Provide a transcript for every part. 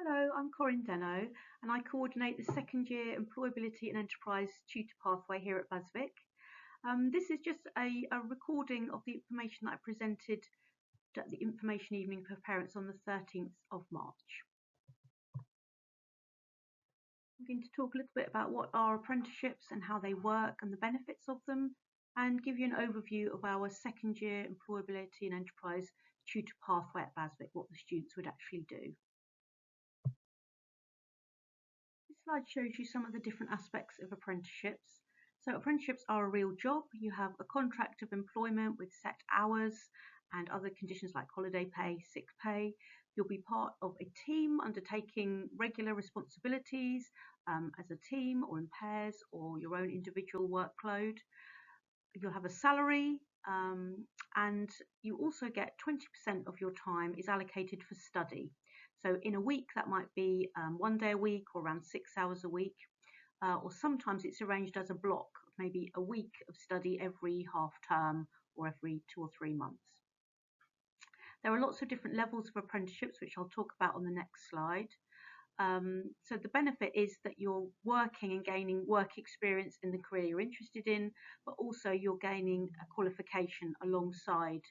Hello, I'm Corin and I coordinate the second year Employability and Enterprise tutor pathway here at BHASVIC. This is just a recording of the information that I presented at the information evening for parents on the 13th of March. I'm going to talk a little bit about what are apprenticeships and how they work and the benefits of them, and give you an overview of our second year Employability and Enterprise tutor pathway at BHASVIC, what the students would actually do. This slide shows you some of the different aspects of apprenticeships. So apprenticeships are a real job. You have a contract of employment with set hours and other conditions like holiday pay, sick pay. You'll be part of a team undertaking regular responsibilities as a team or in pairs or your own individual workload. You'll have a salary and you also get 20% of your time is allocated for study. So in a week that might be 1 day a week or around 6 hours a week, or sometimes it's arranged as a block, maybe a week of study every half term or every 2 or 3 months. There are lots of different levels of apprenticeships which I'll talk about on the next slide. So the benefit is that you're working and gaining work experience in the career you're interested in, but also you're gaining a qualification alongside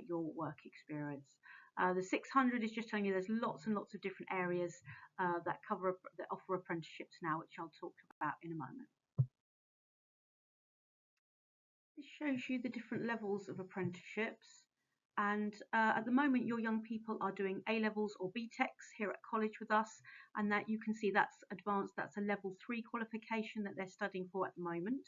your work experience. The 600 is just telling you there's lots and lots of different areas that offer apprenticeships now, which I'll talk about in a moment. This shows you the different levels of apprenticeships. And at the moment, your young people are doing A-levels or BTECs here at college with us, and that you can see that's advanced, that's a level 3 qualification that they're studying for at the moment.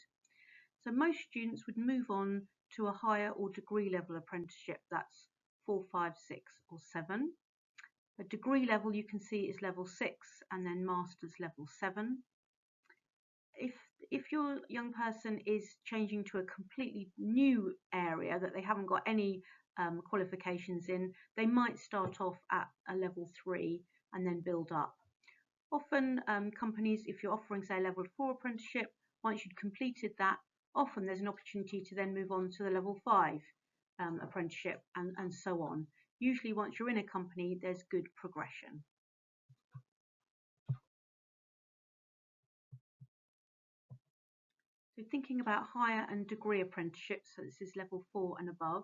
So most students would move on to a higher or degree level apprenticeship, that's 4, 5, 6 or 7. A degree level you can see is level 6 and then master's level 7. If your young person is changing to a completely new area that they haven't got any qualifications in, they might start off at a level 3 and then build up. Often companies, if you're offering say a level 4 apprenticeship, once you've completed that, often there's an opportunity to then move on to the level 5 apprenticeship and so on. Usually once you're in a company there's good progression. So thinking about higher and degree apprenticeships, so this is level 4 and above.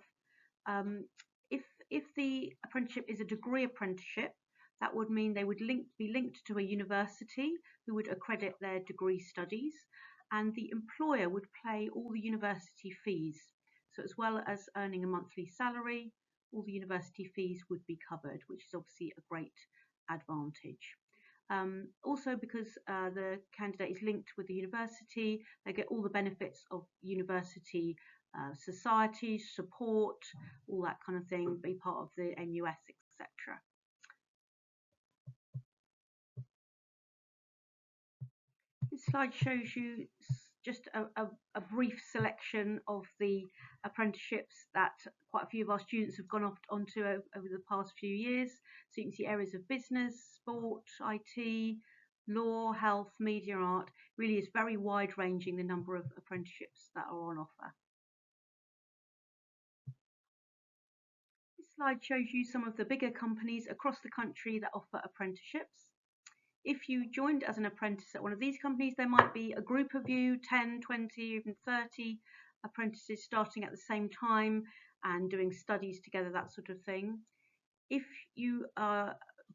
If the apprenticeship is a degree apprenticeship, that would mean they would be linked to a university who would accredit their degree studies, and the employer would pay all the university fees. So as well as earning a monthly salary, all the university fees would be covered, which is obviously a great advantage. Also because the candidate is linked with the university, they get all the benefits of university society, support, all that kind of thing, be part of the NUS, etc. This slide shows you just a brief selection of the apprenticeships that quite a few of our students have gone onto over the past few years. So you can see areas of business, sport, IT, law, health, media, art. Really is very wide ranging the number of apprenticeships that are on offer. This slide shows you some of the bigger companies across the country that offer apprenticeships. If you joined as an apprentice at one of these companies, there might be a group of you, 10, 20, even 30 apprentices starting at the same time and doing studies together, that sort of thing. If you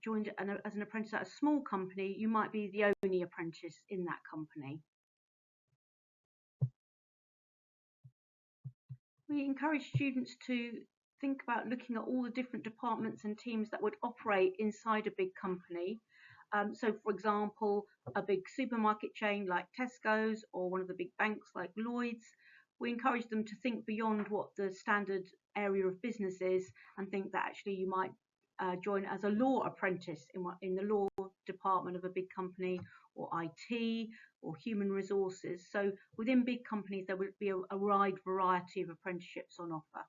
joined as an apprentice at a small company, you might be the only apprentice in that company. We encourage students to think about looking at all the different departments and teams that would operate inside a big company. So for example, a big supermarket chain like Tesco's or one of the big banks like Lloyd's, we encourage them to think beyond what the standard area of business is and think that actually you might join as a law apprentice in the law department of a big company, or IT, or human resources. So within big companies there would be a wide variety of apprenticeships on offer.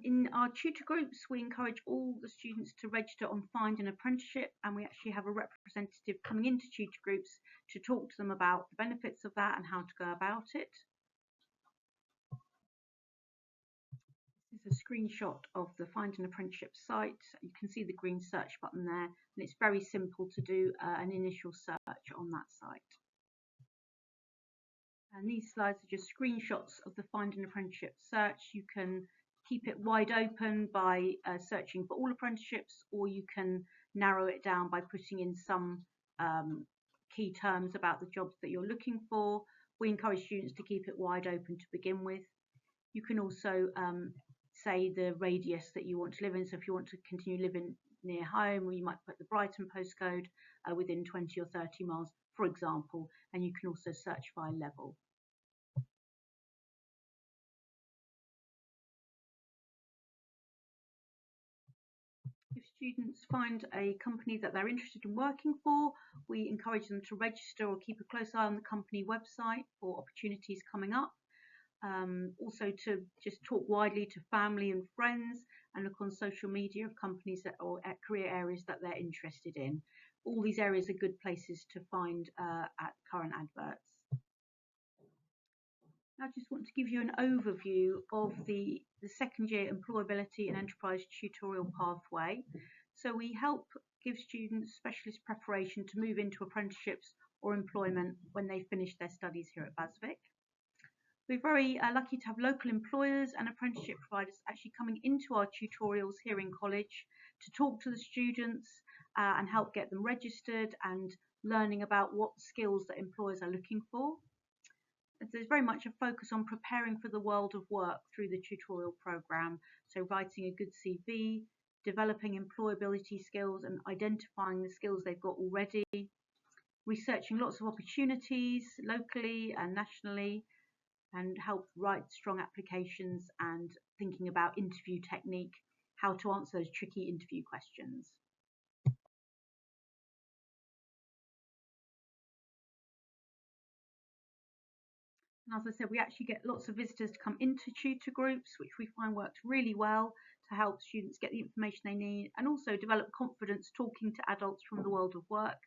In our tutor groups, we encourage all the students to register on Find an Apprenticeship, and we actually have a representative coming into tutor groups to talk to them about the benefits of that and how to go about it. screenshot of the Find an Apprenticeship site. You can see the green search button there, and it's very simple to do an initial search on that site. And these slides are just screenshots of the Find an Apprenticeship search. You can keep it wide open by searching for all apprenticeships, or you can narrow it down by putting in some key terms about the jobs that you're looking for. We encourage students to keep it wide open to begin with. You can also say the radius that you want to live in. So if you want to continue living near home, you might put the Brighton postcode within 20 or 30 miles, for example, and you can also search by level. If students find a company that they're interested in working for, we encourage them to register or keep a close eye on the company website for opportunities coming up. Also to just talk widely to family and friends and look on social media of companies that or at career areas that they're interested in. All these areas are good places to find at current adverts. I just want to give you an overview of the second year Employability and Enterprise tutorial pathway. So we help give students specialist preparation to move into apprenticeships or employment when they finish their studies here at BHASVIC. We're very lucky to have local employers and apprenticeship providers actually coming into our tutorials here in college to talk to the students and help get them registered and learning about what skills that employers are looking for. There's very much a focus on preparing for the world of work through the tutorial program, so writing a good CV, developing employability skills and identifying the skills they've got already, researching lots of opportunities locally and nationally, and help write strong applications and thinking about interview technique, how to answer those tricky interview questions. And as I said, we actually get lots of visitors to come into tutor groups, which we find works really well to help students get the information they need and also develop confidence talking to adults from the world of work.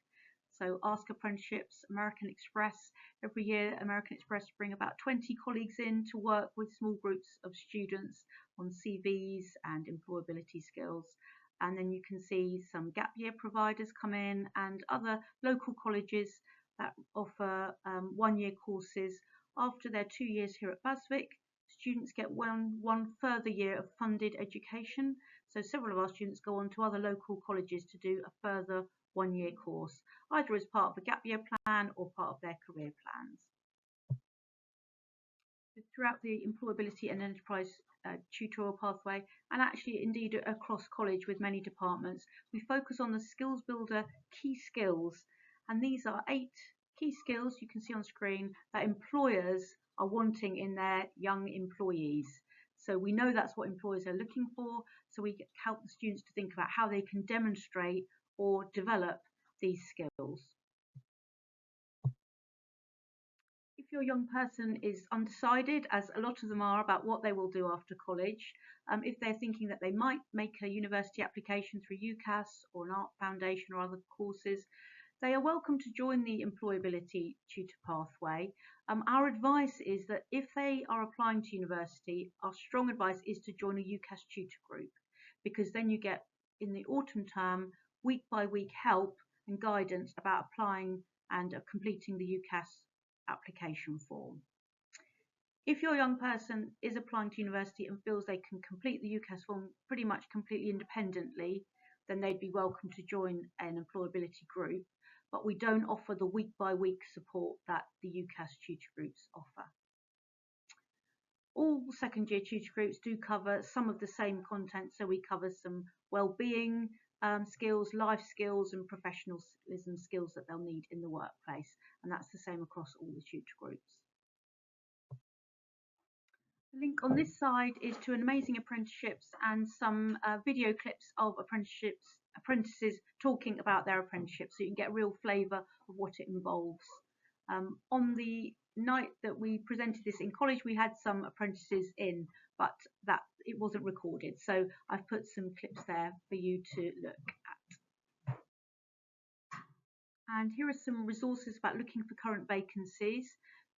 So Ask Apprenticeships, American Express. Every year, American Express bring about 20 colleagues in to work with small groups of students on CVs and employability skills. And then you can see some gap year providers come in and other local colleges that offer one-year courses. After their 2 years here at BHASVIC, students get one further year of funded education. So several of our students go on to other local colleges to do a further one-year course, either as part of a gap year plan or part of their career plans. Throughout the Employability and Enterprise tutorial pathway, and actually indeed across college with many departments, we focus on the Skills Builder key skills, and these are 8 key skills you can see on screen that employers are wanting in their young employees. So we know that's what employers are looking for, so we help the students to think about how they can demonstrate or develop these skills. If your young person is undecided, as a lot of them are, about what they will do after college, if they're thinking that they might make a university application through UCAS or an art foundation or other courses, they are welcome to join the employability tutor pathway. Our advice is that if they are applying to university, our strong advice is to join a UCAS tutor group, because then you get, in the autumn term, week by week help and guidance about applying and completing the UCAS application form. If your young person is applying to university and feels they can complete the UCAS form pretty much completely independently, then they'd be welcome to join an employability group, but we don't offer the week by week support that the UCAS tutor groups offer. All second year tutor groups do cover some of the same content, so we cover some well-being skills, life skills and professionalism skills that they'll need in the workplace, and that's the same across all the tutor groups. The link on this side is to an amazing apprenticeships and some video clips of apprentices talking about their apprenticeship, so you can get a real flavour of what it involves. On the night that we presented this in college, we had some apprentices in, but it wasn't recorded, so I've put some clips there for you to look at. And here are some resources about looking for current vacancies.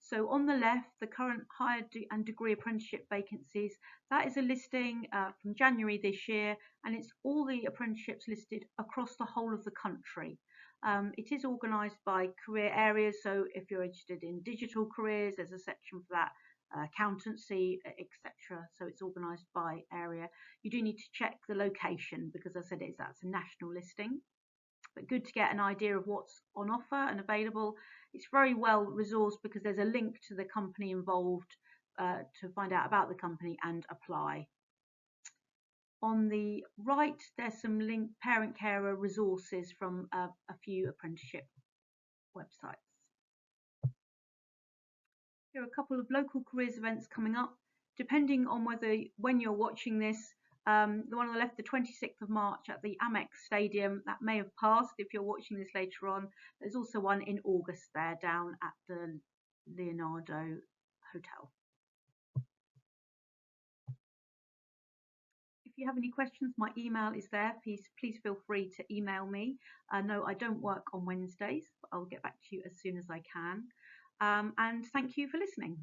So on the left, the current higher and degree apprenticeship vacancies, that is a listing from January this year, and it's all the apprenticeships listed across the whole of the country. It is organised by career areas, so if you're interested in digital careers, there's a section for that, accountancy, etc. So it's organised by area. You do need to check the location because I said that's a national listing. But good to get an idea of what's on offer and available. It's very well resourced because there's a link to the company involved to find out about the company and apply. On the right, there's some linked parent carer resources from a few apprenticeship websites. Here are a couple of local careers events coming up. Depending on when you're watching this, the one on the left, the 26th of March at the Amex Stadium, that may have passed if you're watching this later on. There's also one in August there down at the Leonardo Hotel. If you have any questions, my email is there. Please feel free to email me. No, I don't work on Wednesdays, but I'll get back to you as soon as I can. And thank you for listening.